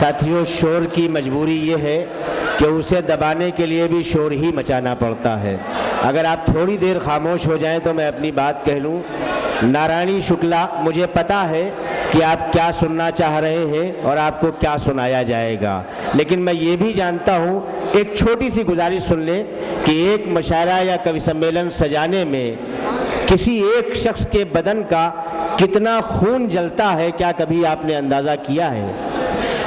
साथियों, शोर की मजबूरी ये है कि उसे दबाने के लिए भी शोर ही मचाना पड़ता है। अगर आप थोड़ी देर खामोश हो जाएं तो मैं अपनी बात कह लूं। नारायणी शुक्ला, मुझे पता है कि आप क्या सुनना चाह रहे हैं और आपको क्या सुनाया जाएगा, लेकिन मैं ये भी जानता हूँ, एक छोटी सी गुजारिश सुन लें कि एक मुशायरा या कवि सम्मेलन सजाने में किसी एक शख्स के बदन का कितना खून जलता है, क्या कभी आपने अंदाज़ा किया है?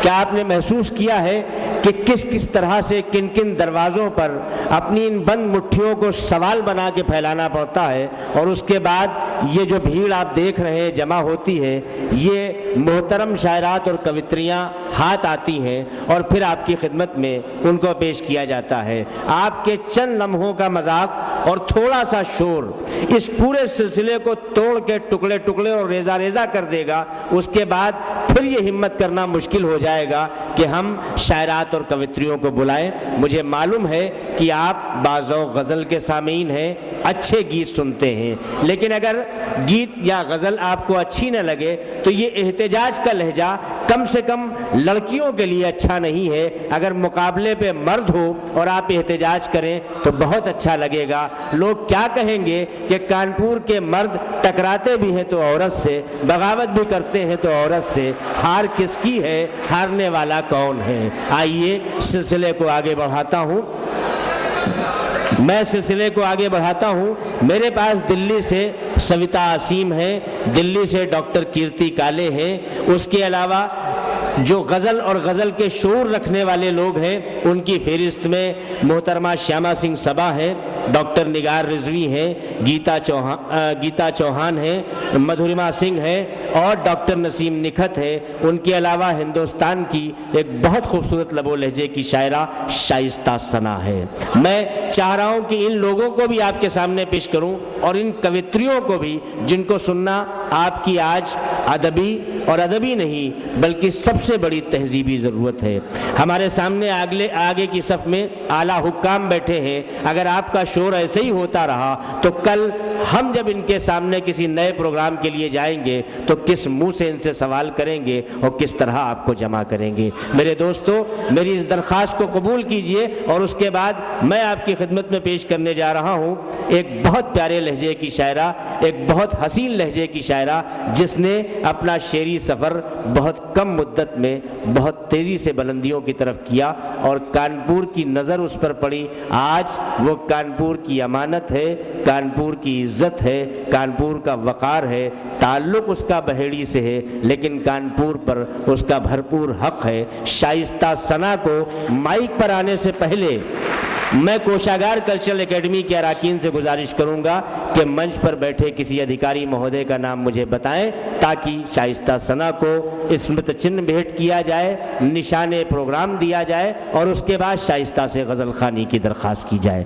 क्या आपने महसूस किया है कि किस किस तरह से किन किन दरवाज़ों पर अपनी इन बंद मुट्ठियों को सवाल बना के फैलाना पड़ता है, और उसके बाद ये जो भीड़ आप देख रहे हैं जमा होती है, ये मोहतरम शायरात और कवित्रियाँ हाथ आती हैं और फिर आपकी खिदमत में उनको पेश किया जाता है। आपके चंद लम्हों का मजाक और थोड़ा सा शोर इस पूरे सिलसिले को तोड़ के टुकड़े टुकड़े और रेजा रेजा कर देगा। उसके बाद फिर ये हिम्मत करना मुश्किल हो जाएगा कि हम शायरात और कवित्रियों को बुलाएं। मुझे मालूम है कि आप बाज़ौक़ गज़ल के सामीन हैं, अच्छे गीत सुनते हैं, लेकिन अगर गीत या गज़ल आपको अच्छी न लगे तो ये एहतजाज का लहजा कम से कम लड़कियों के लिए अच्छा नहीं है। अगर मुकाबले पे मर्द हो और आप एहतजाज करें तो बहुत अच्छा लगेगा। लोग क्या कहेंगे कि कानपुर के मर्द टकराते भी हैं तो औरत से, बगावत भी करते हैं तो औरत से, हार किसकी है, हारने वाला कौन है? आइए सिलसिले को आगे बढ़ाता हूँ। मैं सिलसिले को आगे बढ़ाता हूँ। मेरे पास दिल्ली से सविता आसीम है, दिल्ली से डॉक्टर कीर्ति काले हैं, उसके अलावा जो गज़ल और गज़ल के शोर रखने वाले लोग हैं उनकी फहरिस्त में मोहतरमा श्यामा सिंह सबा हैं, डॉक्टर निगार रिजवी हैं, गीता चौहान हैं, मधुरिमा सिंह हैं और डॉक्टर नसीम निखत है। उनके अलावा हिंदुस्तान की एक बहुत खूबसूरत लबो लहजे की शायरा शाइस्ता सना है। मैं चाह रहा हूँ कि इन लोगों को भी आपके सामने पेश करूँ और इन कवित्रियों को भी, जिनको सुनना आपकी आज अदबी और अदबी नहीं बल्कि सबसे बड़ी तहजीबी ज़रूरत है। हमारे सामने आगे की सफ़ में आला हुक्काम बैठे हैं। अगर आपका शोर ऐसे ही होता रहा तो कल हम जब इनके सामने किसी नए प्रोग्राम के लिए जाएंगे तो किस मुंह से इनसे सवाल करेंगे और किस तरह आपको जमा करेंगे? मेरे दोस्तों, मेरी इस दरख्वास्त को कबूल कीजिए और उसके बाद मैं आपकी खिदमत में पेश करने जा रहा हूँ एक बहुत प्यारे लहजे की शायरा, एक बहुत हसीन लहजे की शायरा, जिसने अपना शेरी सफ़र बहुत कम मुद्दत में बहुत तेज़ी से बुलंदियों की तरफ किया और कानपुर की नज़र उस पर पड़ी। आज वो कानपुर की अमानत है, कानपुर की इज्जत है, कानपुर का वक़ार है, ताल्लुक़ उसका बहेड़ी से है, लेकिन कानपुर पर उसका भरपूर हक़ है। शाइस्ता सना को माइक पर आने से पहले मैं कोषागार कल्चरल एकेडमी के अरकान से गुजारिश करूंगा कि मंच पर बैठे किसी अधिकारी महोदय का नाम मुझे बताएं ताकि शाइस्ता सना को स्मृति चिन्ह भेंट किया जाए, निशाने प्रोग्राम दिया जाए और उसके बाद शाइस्ता से गज़ल खानी की दरख्वास्त की जाए।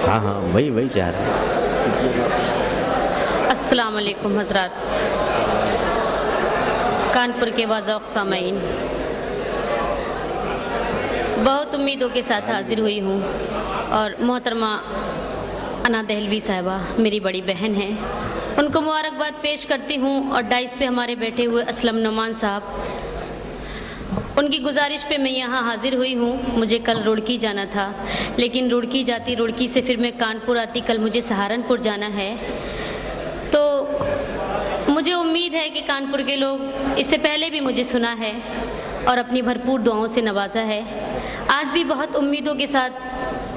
हाँ हाँ, वही चाह रहा है। अस्सलाम वालेकुम हज़रात, कानपुर के बाज़ौक़ सामीन, बहुत उम्मीदों के साथ हाजिर हुई हूँ और मोहतरमा अना दहलवी साहिबा मेरी बड़ी बहन हैं, उनको मुबारकबाद पेश करती हूँ। और डाइस पे हमारे बैठे हुए असलम नुमान साहब, उनकी गुजारिश पे मैं यहाँ हाजिर हुई हूँ। मुझे कल रुड़की जाना था, लेकिन रुड़की जाती, रुड़की से फिर मैं कानपुर आती, कल मुझे सहारनपुर जाना है। तो मुझे उम्मीद है कि कानपुर के लोग इससे पहले भी मुझे सुना है और अपनी भरपूर दुआओं से नवाजा है। आज भी बहुत उम्मीदों के साथ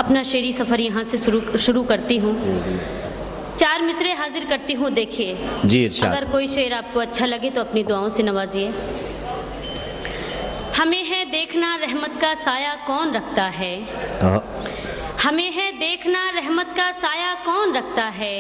अपना शेरी सफ़र यहाँ से शुरू करती हूँ। 4 मिसरे हाजिर करती हूँ, देखिए जी। अगर कोई शेर आपको अच्छा लगे तो अपनी दुआओं से नवाजिए। हमें है देखना रहमत का साया कौन रखता है, हमें है देखना रहमत का साया कौन रखता है,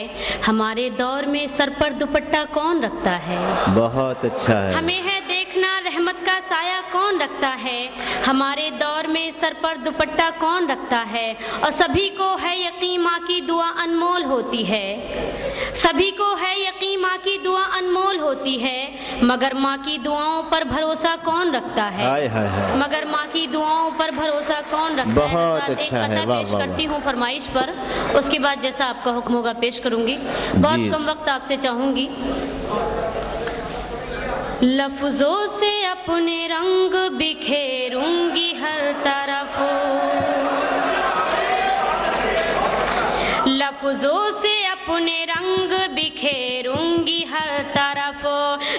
हमारे दौर में सर पर दुपट्टा कौन रखता है। बहुत अच्छा है। हमें है देखना रहमत का साया कौन रखता है, हमारे दौर में सर पर दुपट्टा कौन रखता है, और सभी को है यकीन माँ की दुआ अनमोल होती है। सभी को है यकीन माँ की दुआ अनमोल होती है, मगर माँ की दुआओं पर भरोसा कौन रखता है। हाय हाय हाय, मगर माँ की दुआओं पर भरोसा कौन रखता है। बहुत एक अच्छा है, कथा वाह, पेश वाह, करती हूँ फरमाइश पर, उसके बाद जैसा आपका हुक्म होगा पेश करूंगी। बहुत कम वक्त आपसे चाहूंगी। लफ्जों से अपने रंग बिखेरूंगी हर तरफ, लफ्जों से अपने रंग बिखेरूंगी हर तरफ,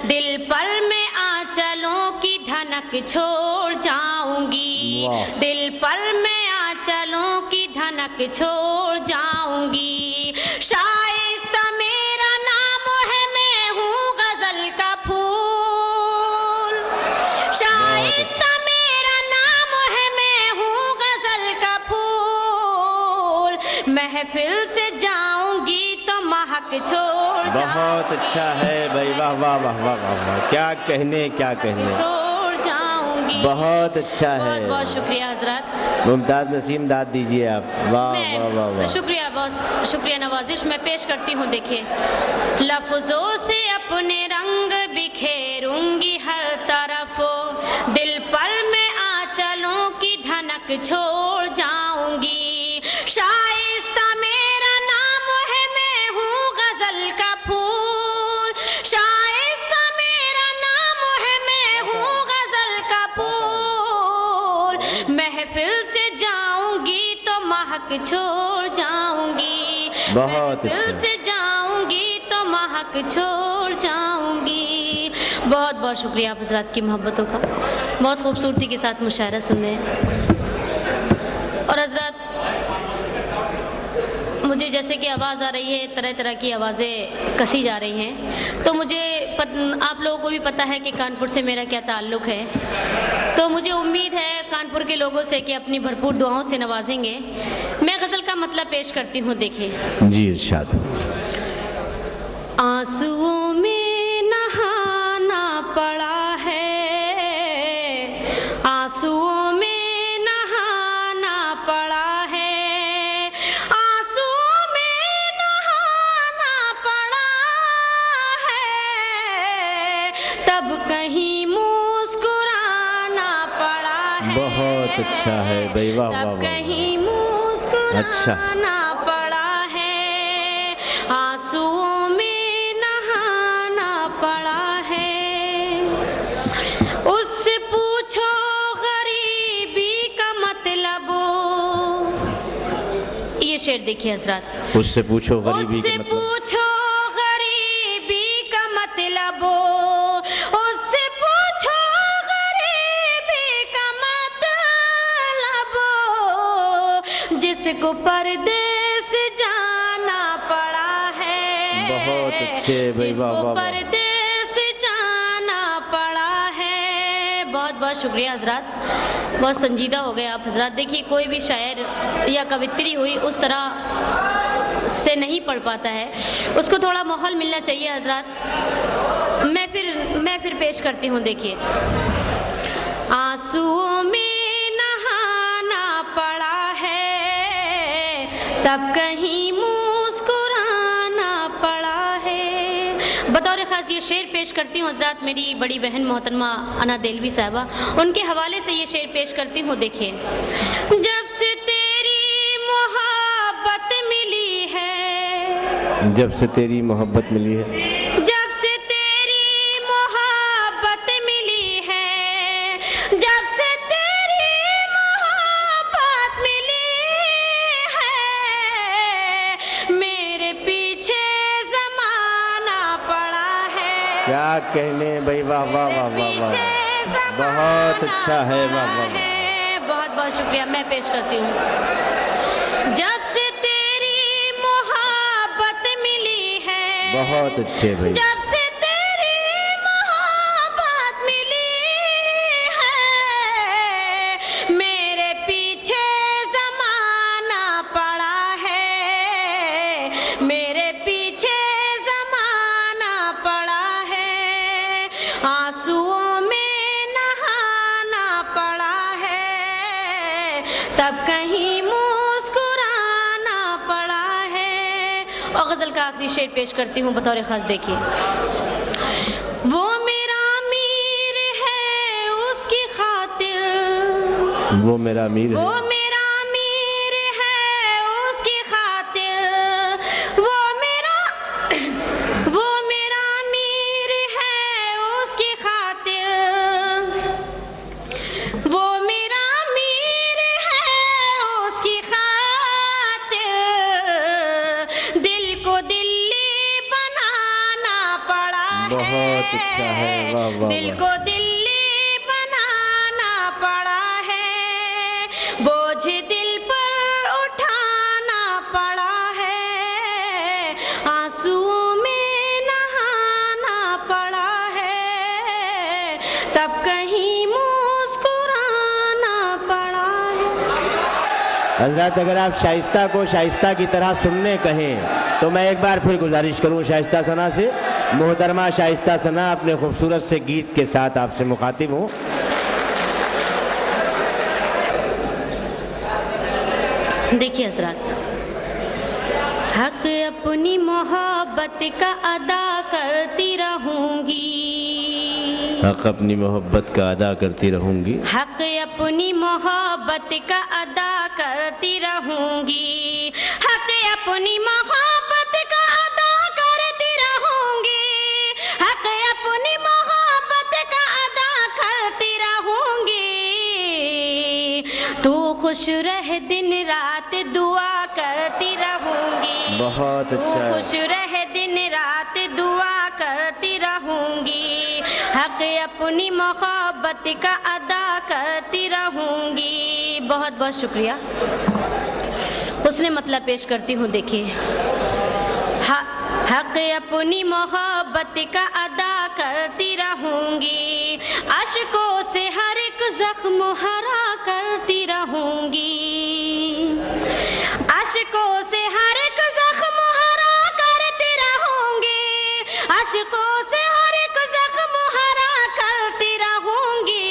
दिल पर मैं आंचलों की धनक छोड़ जाऊंगी, दिल पर मैं आंचलों की धनक छोड़ जाऊंगी। शाइस्ता मेरा नाम है, मैं हूँ गजल का फूल, शाइस्ता मेरा नाम है, मैं हूँ गजल का फूल, महफिल से जाऊंगी तो महक छोड़ बहुत अच्छा है भाई, वाह वाह वाह वाह वाह वाह, क्या कहने क्या कहने, छोड़ जाऊंगी। बहुत अच्छा है। बहुत बहुत शुक्रिया हजरत। मुमताज नसीम दाद दीजिए आप। वाह वाह वाह वाह, शुक्रिया, बहुत शुक्रिया नवाजिश। मैं पेश करती हूँ, देखिए। लफ्जों से अपने रंग बिखेरूंगी हर तरफ, दिल पर मैं आंचलों की धनक छोड़ जाऊंगी। शाइस्ता मेरा नाम है, मैं हूँ गजल का फूल, शाइस्ता मेरा नाम है, मैं हूँ गजल का फूल, महफिल से जाऊंगी तो महक छोड़ जाऊंगी, बहुत महफिल अच्छा। से जाऊंगी तो महक छोड़ जाऊंगी। बहुत बहुत शुक्रिया आप हजरात की मोहब्बतों का, बहुत खूबसूरती के साथ मुशायरा सुन रहे हैं। और हजरात, मुझे जैसे कि आवाज़ आ रही है, तरह तरह की आवाज़ें कसी जा रही हैं, तो मुझे आप लोगों को भी पता है कि कानपुर से मेरा क्या ताल्लुक़ है, तो मुझे उम्मीद है कानपुर के लोगों से कि अपनी भरपूर दुआओं से नवाजेंगे। मैं गज़ल का मतलब पेश करती हूँ, देखिए। जी इरशाद। आंसुओं में नहाना पड़ा है, आंसुओं में नहाना पड़ा है, आंसुओं में नहाना पड़ा है, तब कहीं मुस्कुराना पड़ा है। बहुत अच्छा है भाई, वाह वाह तब वाह, कहीं मुस्कुराना पड़ा है, आंसुओं में नहाना पड़ा है। उससे पूछो गरीबी का मतलब, ये शेर देखिए हजरात। उससे पूछो गरीबी उससे के मतलब, पूछो गरीबी का मतलब, उससे पूछो गरीबी का मतलब, जिसको परदेस जाना पड़ा है। बहुत अच्छे भाई, वाह वाह जिसको वाह। परदेस जाना पड़ा है। बहुत बहुत शुक्रिया हजरात, बहुत संजीदा हो गए आप हजरात। देखिए, कोई भी शायर या कवित्री हुई उस तरह से नहीं पढ़ पाता है, उसको थोड़ा माहौल मिलना चाहिए हजरात। मैं फिर पेश करती हूँ, देखिए। आंसुओं में नहाना पड़ा है, तब कहीं मुस्कुराना पड़ा है। बतौर खास ये शेर पेश करती हूँ हजरात, मेरी बड़ी बहन मोहतरमा अना देलवी साहिबा, उनके हवाले से ये शेर पेश करती हूँ, देखिए। जब से तेरी मोहब्बत मिली है, जब से तेरी मोहब्बत मिली है, जब से तेरी मोहब्बत मिली है, जब से तेरी मोहब्बत मिली है, मेरे पीछे ज़माना पड़ा है। क्या कहने भाई, वाह वाह वाह वाह वाह, बहुत अच्छा है, वाह वाह वाह। बहुत बहुत शुक्रिया। मैं पेश करती हूँ। जब से तेरी मोहब्बत मिली है, बहुत अच्छे भाई, जब से तेरी मोहब्बत मिली है, मेरे पीछे ज़माना पड़ा है, मेरे पीछे ज़माना पड़ा है, आंसुओं में नहाना पड़ा है, तब कहीं मुस्कुराना पड़ा है, और गज़ल का आखिरी शेर पेश करती हूँ बतौर ख़ास। देखिए, वो मेरा अमीर है उसकी खातिर, वो मेरा अमीर है, वो मेरा अमीर है उसकी खातिर, वो मेरा अमीर है उसकी खातिर, वो मेरा अमीर है उसकी खातिर, दिल को दिल्ली बनाना पड़ा है। बहुत अच्छा है, वाह वाह दिल वाह। को दिल्ली बनाना पड़ा है, बोझ दिल पर उठाना पड़ा है, आंसुओं में नहाना पड़ा है, तब कहीं मुस्कुराना पड़ा है। हजरत, अगर आप शाइस्ता को शाइस्ता की तरह सुनने कहें तो मैं एक बार फिर गुजारिश करूं शाइस्ता सना से, मोहतरमा शाइस्ता सना अपने खूबसूरत से गीत के साथ आपसे मुखातिब हूँ। देखिए हजरत, हक अपनी मोहब्बत का अदा करती रहूंगी, हक अपनी मोहब्बत का अदा करती रहूंगी, हक अपनी मोहब्बत का अदा करती रहूंगी, हक अपनी मोहब्बत का अदा करती रहूंगी, हक अपनी मोहब्बत का अदा करती रहूंगी, तू खुश रह दिन रात दुआ करती रहूंगी, बहुत अच्छा तू है। खुश रह दिन रात दुआ करती रहूंगी, हक अपनी मोहब्बत का अदा करती रहूंगी। बहुत बहुत शुक्रिया। उसने मतलब पेश करती हूँ। देखिए, हक अपनी मोहब्बत का अदा करती रहूंगी, अश्कों से हर एक जख्म हरा करती रहूंगी, अश्कों से हर एक जख्म हरा करती रहूंगी, अश्कों से हर एक जख्म हरा करती रहूंगी,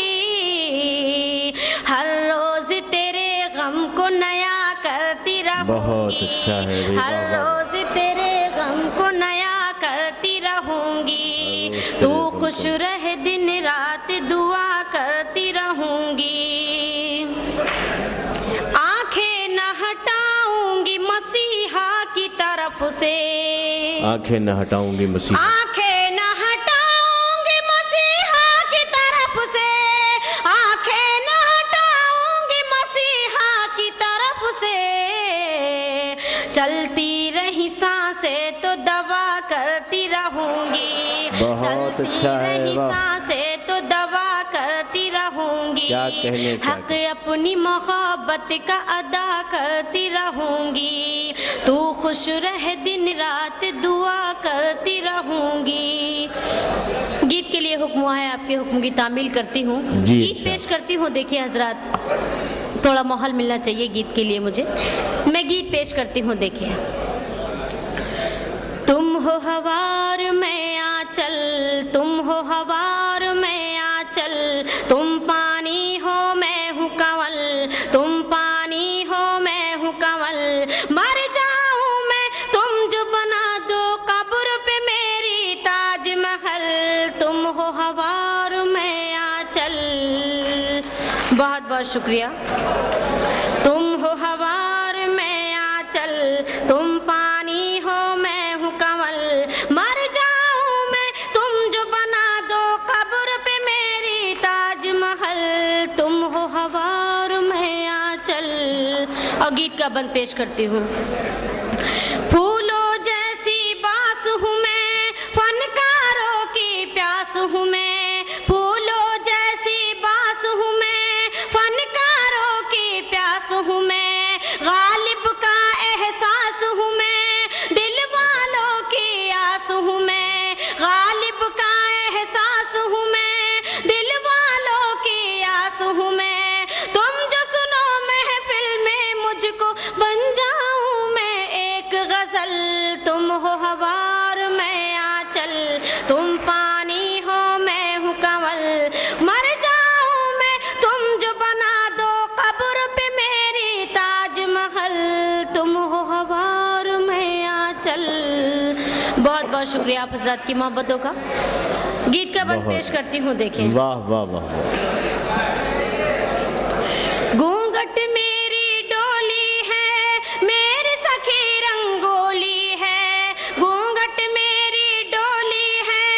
हर रोज तेरे गम को नया करती रहूंगी, बहुत अच्छा है भाई, हर वाह, वाह। रोज तेरे गम को नया करती रहूंगी, तू खुश रह दिन रात दुआ करती रहूंगी, आंखें न हटाऊंगी मसीहा की तरफ से, आंखें न हटाऊंगी मसीह, आंखें न हटाऊंगी मसीहा की तरफ से, आंखें न हटाऊंगी मसीहा की तरफ से, चलती रही सांसें तो दवा करती रहूंगी, बहुत चलती अच्छा है, रही वाह। सांसें तो दवा करती रहूंगी, क्या कहने, क्या हक अपनी मोहब्बत का अदा करती रहूंगी, तू खुश रह दिन रात दुआ करती रहूंगी। गीत के लिए हुक्म हुआ है, आपके हुक्म की तामील करती हूँ, जी, गीत अच्छा। पेश करती हूँ। देखिए हजरत, थोड़ा माहौल मिलना चाहिए गीत के लिए मुझे, मैं गीत पेश करती हूँ। देखिए, तुम हो हवार में आंचल, तुम हो हवार में आंचल, तुम पानी हो मैं हूँ कंवल, तुम पानी हो मैं हूँ कंवल, मर जाऊँ मैं तुम जो बना दो कब्र पे मेरी ताजमहल, तुम हो हवार में आंचल। बहुत बहुत शुक्रिया। तुम हो हवार में आंचल, तुम पानी हो मैं हूँ कंवल, मर जाऊँ मैं तुम जो बना दो कब्र पे मेरी ताजमहल, तुम हो हवार में आंचल। और गीत का बंद पेश करती हूँ। फूलों जैसी बास हूँ मैं, फनकारों की प्यास हूँ मैं, फूलों जैसी बास हूँ मैं, फनकारों की प्यास हूँ मैं, गालिब का एहसास हूँ मैं, दिल वालों की आस हूँ मैं, गालिब का एहसास हूँ मैं, दिल वालों की आस हूँ मैं, तुम जो सुनो महफिल में मुझको बन जाऊँ मैं एक गजल, तुम हो हवार मैं आंचल, तुम पानी हो मैं शुक्रिया आप हजरात की मोहब्बतों का। गीत का बंद पेश करती हूँ, देखें। वाह वाह वाह। घूंघट मेरी डोली है, मेरी सखी रंगोली है। घूंघट मेरी डोली है,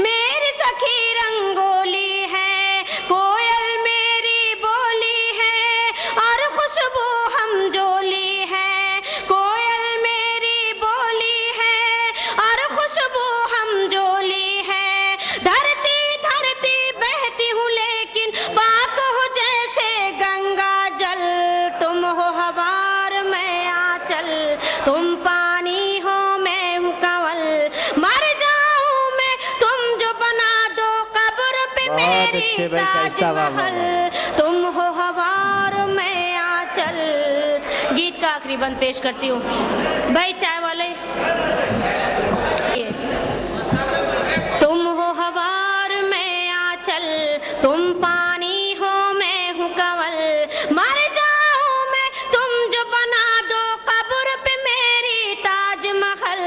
मेरी सखी रंगोली है। कोयल मेरी बोली है और खुशबू हम जोली है। कोयल मेरी बोली है और खुशबू हम जोली है। धरती धरती बहती हूँ लेकिन पाक हो जैसे गंगा जल। तुम हो हवार मैं आंचल, तुम पानी हो मैं हूँ कंवल। मर जाऊं मैं तुम जो बना दो कब्र पे बहुत मेरी अच्छे भाई, शाइस्ता, वाह, वाह, ताजमहल। तुम हो हवार मैं आंचल। गीत का आखिरी बंद पेश करती हूँ। भाई चाय वाले, ये। तुम हो हवार मैं आंचल, तुम पानी हो मैं हूँ कंवल। मर जाऊं मैं तुम जो बना दो कब्र पे मेरी ताजमहल।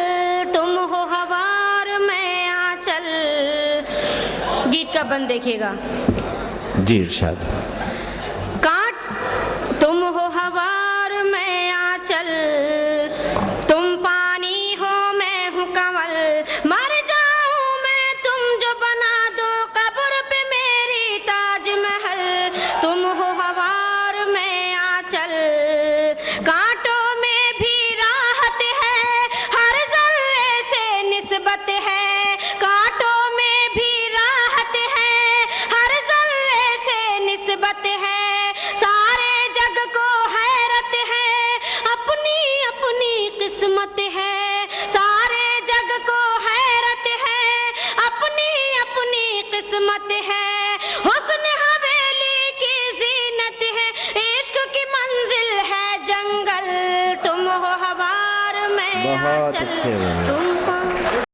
तुम हो हवार मैं आंचल। गीत का बंद देखिएगा। जी इरशाद। काट तुम हो हवार मैं आंचल, तुम पानी हो मैं हूँ कंवल। मर जाऊं मैं तुम जो बना दो कब्र पे मेरी ताजमहल। तुम हो हवार मैं आंचल। कांटों में भी राहत है, हर जर्रे से निस्बत है। कांटों में भी राहत है, हर जर्रे से निस्बत है। सारे जग को हैरत है, अपनी अपनी किस्मत है। सारे जग को हैरत है, अपनी अपनी किस्मत है। हुस्न हवेली की जीनत है, इश्क की मंजिल है जंगल। तुम हो हवार मैं बहुत आंचल, अच्छे बने। तुम